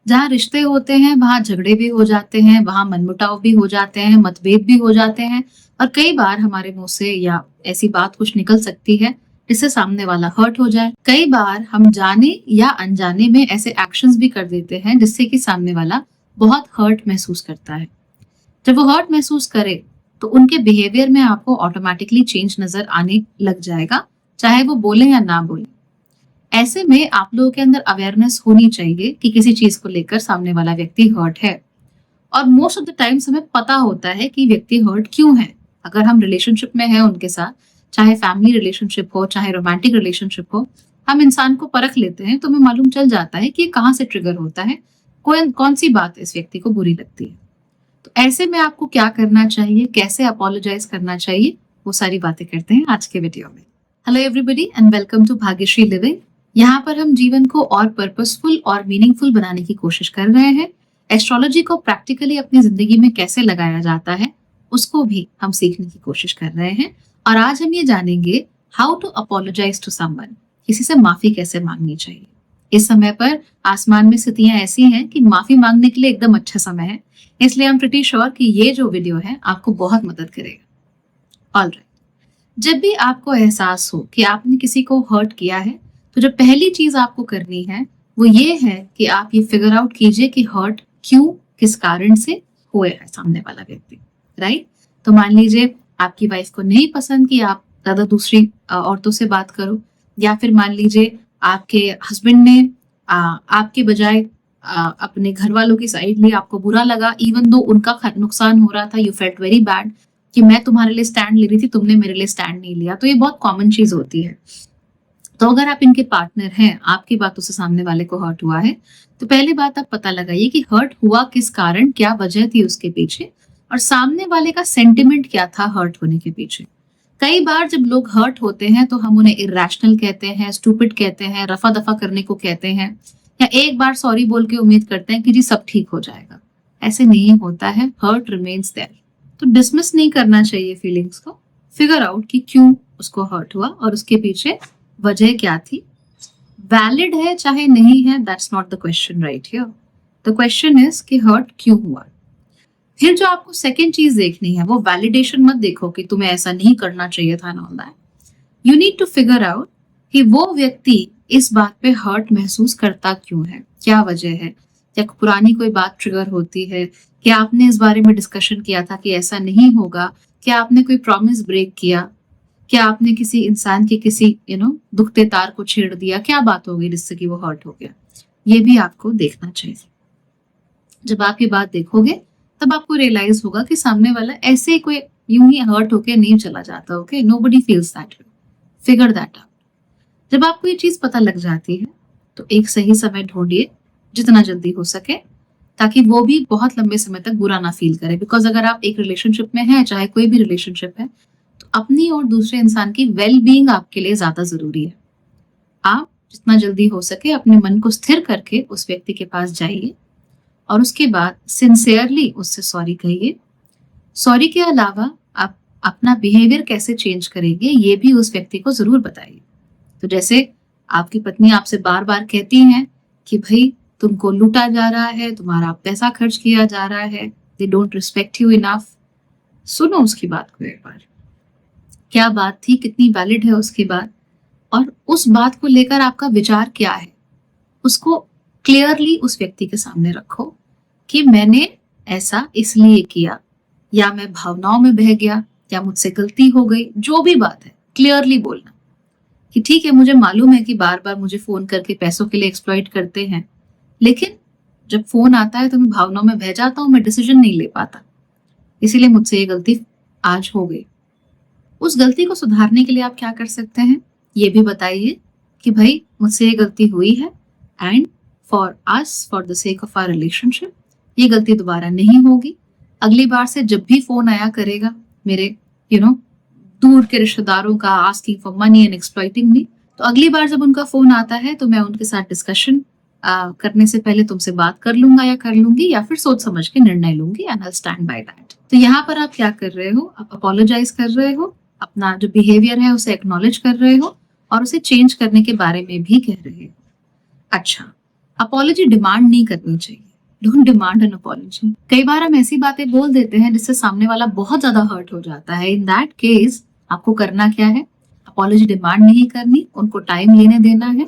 जहाँ रिश्ते होते हैं वहाँ झगड़े भी हो जाते हैं, वहाँ मनमुटाव भी हो जाते हैं, मतभेद भी हो जाते हैं और कई बार हमारे मुँह से या ऐसी बात कुछ निकल सकती है जिससे सामने वाला हर्ट हो जाए। कई बार हम जाने या अनजाने में ऐसे एक्शंस भी कर देते हैं जिससे कि सामने वाला बहुत हर्ट महसूस करता है। जब वो हर्ट महसूस करे तो उनके बिहेवियर में आपको ऑटोमेटिकली चेंज नज़र आने लग जाएगा, चाहे वो बोले या ना बोले। ऐसे में आप लोगों के अंदर अवेयरनेस होनी चाहिए कि किसी चीज को लेकर सामने वाला व्यक्ति हर्ट है और मोस्ट ऑफ द टाइम्स हमें पता होता है कि व्यक्ति हर्ट क्यों है। अगर हम रिलेशनशिप में हैं उनके साथ, चाहे फैमिली रिलेशनशिप हो चाहे रोमांटिक रिलेशनशिप हो, हम इंसान को परख लेते हैं तो हमें मालूम चल जाता है कि कहाँ से ट्रिगर होता है, कौन सी बात इस व्यक्ति को बुरी लगती है। तो ऐसे में आपको क्या करना चाहिए, कैसे अपोलोजाइज करना चाहिए, वो सारी बातें करते हैं आज के वीडियो में। Hello everybody and welcome to Bhagyashree living. यहाँ पर हम जीवन को और पर्पसफुल और मीनिंगफुल बनाने की कोशिश कर रहे हैं। एस्ट्रोलॉजी को प्रैक्टिकली अपनी जिंदगी में कैसे लगाया जाता है उसको भी हम सीखने की कोशिश कर रहे हैं और आज हम ये जानेंगे how to apologize to someone, किसी से माफी कैसे मांगनी चाहिए। इस समय पर आसमान में स्थितियां ऐसी हैं कि माफी मांगने के लिए एकदम अच्छा समय है, इसलिए हम प्रिटी श्योर कि ये जो वीडियो है आपको बहुत मदद करेगा। ऑलराइट, जब भी आपको एहसास हो कि आपने किसी को हर्ट किया है तो जो पहली चीज आपको करनी है वो ये है कि आप ये फिगर आउट कीजिए कि हर्ट क्यों, किस कारण से हुए है सामने वाला व्यक्ति। राइट, तो मान लीजिए आपकी वाइफ को नहीं पसंद कि आप ज्यादा दूसरी औरतों से बात करो, या फिर मान लीजिए आपके हस्बैंड ने आपके बजाय अपने घर वालों की साइड ली, आपको बुरा लगा इवन दो उनका नुकसान हो रहा था, यू फेल्ट वेरी बैड कि मैं तुम्हारे लिए स्टैंड ले रही थी, तुमने मेरे लिए स्टैंड नहीं लिया। तो ये बहुत कॉमन चीज होती है। तो अगर आप इनके पार्टनर हैं, आपकी बातों से सामने वाले को हर्ट हुआ है, तो पहली बात आप पता लगाइए कि हर्ट हुआ किस कारण, क्या वजह थी उसके पीछे और सामने वाले का सेंटिमेंट क्या था हर्ट होने के पीछे। कई बार जब लोग हर्ट होते हैं तो हम उन्हें इरेशनल कहते हैं, स्टूपिड कहते हैं, रफा दफा करने को कहते हैं, या एक बार सॉरी बोल के उम्मीद करते हैं कि जी सब ठीक हो जाएगा। ऐसे नहीं होता है, हर्ट रिमेन्स देयर। तो डिसमिस नहीं करना चाहिए फीलिंग्स को, फिगर आउट कि क्यों उसको हर्ट हुआ और उसके पीछे वजह क्या थी। वैलिड है चाहे नहीं है, that's not the question right here. The question is कि हर्ट क्यों हुआ। फिर जो आपको सेकेंड चीज देखनी है वो वैलिडेशन मत देखो कि तुम्हें ऐसा नहीं करना चाहिए था and all that. You need to figure out कि वो व्यक्ति इस बात पे हर्ट महसूस करता क्यों है, क्या वजह है। या पुरानी कोई बात ट्रिगर होती है, क्या आपने इस बारे में डिस्कशन किया था कि ऐसा नहीं होगा, क्या आपने कोई प्रॉमिस ब्रेक किया, क्या आपने किसी इंसान के किसी दुखते तार को छेड़ दिया, क्या बात हो गई जिससे कि वो हर्ट हो गया। ये भी आपको देखना चाहिए। जब आप ये बात देखोगे तब आपको रियलाइज होगा कि सामने वाला ऐसे कोई यूं ही हर्ट होके नहीं चला जाता। Okay, nobody feels that way, figure that out. जब आपको ये चीज पता लग जाती है तो एक सही समय ढूंढिए जितना जल्दी हो सके, ताकि वो भी बहुत लंबे समय तक बुरा ना फील करे। बिकॉज अगर आप एक रिलेशनशिप में हैं, चाहे कोई भी रिलेशनशिप है, तो अपनी और दूसरे इंसान की वेल बीइंग आपके लिए ज्यादा जरूरी है। आप जितना जल्दी हो सके अपने मन को स्थिर करके उस व्यक्ति के पास जाइए और उसके बाद सिंसियरली उससे सॉरी कहिए। सॉरी के अलावा आप अपना बिहेवियर कैसे चेंज करेंगे ये भी उस व्यक्ति को जरूर बताइए। तो जैसे आपकी पत्नी आपसे बार बार कहती हैं कि भाई तुमको लूटा जा रहा है, तुम्हारा पैसा खर्च किया जा रहा है, they don't respect you enough. सुनो उसकी बात को एक बार, क्या बात थी, कितनी वैलिड है उसकी बात, और उस बात को लेकर आपका विचार क्या है, उसको क्लियरली उस व्यक्ति के सामने रखो कि मैंने ऐसा इसलिए किया, या मैं भावनाओं में बह गया, या मुझसे गलती हो गई। जो भी बात है क्लियरली बोलना कि ठीक है, मुझे मालूम है कि बार बार मुझे फोन करके पैसों के लिए एक्सप्लॉइट करते हैं, लेकिन जब फोन आता है तो मैं भावनाओं में बह जाता हूँ, मैं डिसीजन नहीं ले पाता, इसीलिए मुझसे ये गलती आज हो गई। उस गलती को सुधारने के लिए आप क्या कर सकते हैं ये भी बताइए कि भाई मुझसे ये गलती हुई है and for us, for the sake of our relationship, ये गलती दोबारा नहीं होगी। अगली बार से जब भी फोन आया करेगा मेरे दूर के रिश्तेदारों का, asking for money and exploiting me, तो अगली बार जब उनका फोन आता है तो मैं उनके साथ डिस्कशन करने से पहले तुमसे बात कर लूंगा या कर लूंगी, या फिर सोच समझ के निर्णय लूंगी and I stand by that. तो यहाँ पर आप क्या कर रहे हो, आप अपोलोजाइज कर रहे हो, अपना जो बिहेवियर है उसे एक्नॉलेज कर रहे हो और उसे चेंज करने के बारे में भी कह रहे हो। अच्छा, अपॉलॉजी डिमांड नहीं करनी चाहिए। Don't demand N apology. कई बार हम ऐसी बातें बोल देते हैं जिससे सामने वाला बहुत ज्यादा हर्ट हो जाता है। इन दैट केस आपको करना क्या है? अपॉलॉजी डिमांड नहीं करनी, उनको टाइम लेने देना है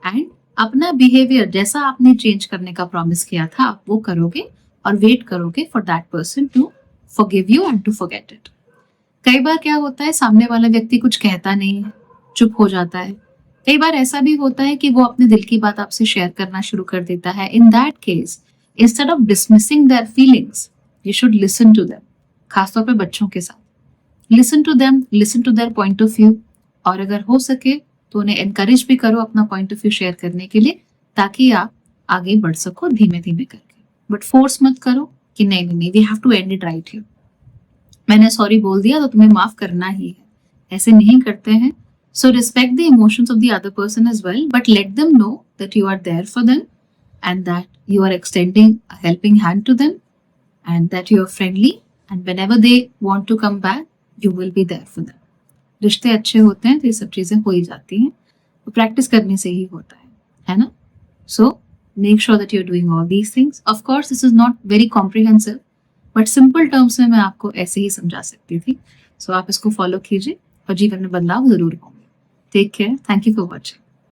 एंड अपना बिहेवियर जैसा आपने चेंज करने का प्रॉमिस किया था आप वो करोगे और वेट करोगे for that person to forgive you and to forget it. कई बार क्या होता है, सामने वाला व्यक्ति कुछ कहता नहीं है, चुप हो जाता है। कई बार ऐसा भी होता है कि वो अपने दिल की बात आपसे शेयर करना शुरू कर देता है। In that case instead of dismissing their feelings you should listen to them. खासतौर पे बच्चों के साथ listen to them, listen to their point of view, और अगर हो सके तो उन्हें एनकरेज भी करो अपना पॉइंट ऑफ व्यू शेयर करने के लिए, ताकि आप आगे बढ़ सको धीमे धीमे करके। बट फोर्स मत करो कि नहीं नहीं नहीं we have to end it right here, मैंने सॉरी बोल दिया तो तुम्हें माफ करना ही है। ऐसे नहीं करते हैं। So respect the emotions of the other person as well, but let them know that you are there for them and that you are extending a helping hand to them and that you are friendly and whenever they want to come back you will be there for them. रिश्ते अच्छे होते हैं तो ये सब चीजें हो ही जाती हैं, तो प्रैक्टिस करने से ही होता है ना? So make sure that you are doing all these things. Of course this is not very comprehensive, but simple terms में मैं आपको ऐसे ही समझा सकती थी। सो आप इसको फॉलो कीजिए और जीवन में बदलाव जरूर होंगे। Take care, thank you for watching.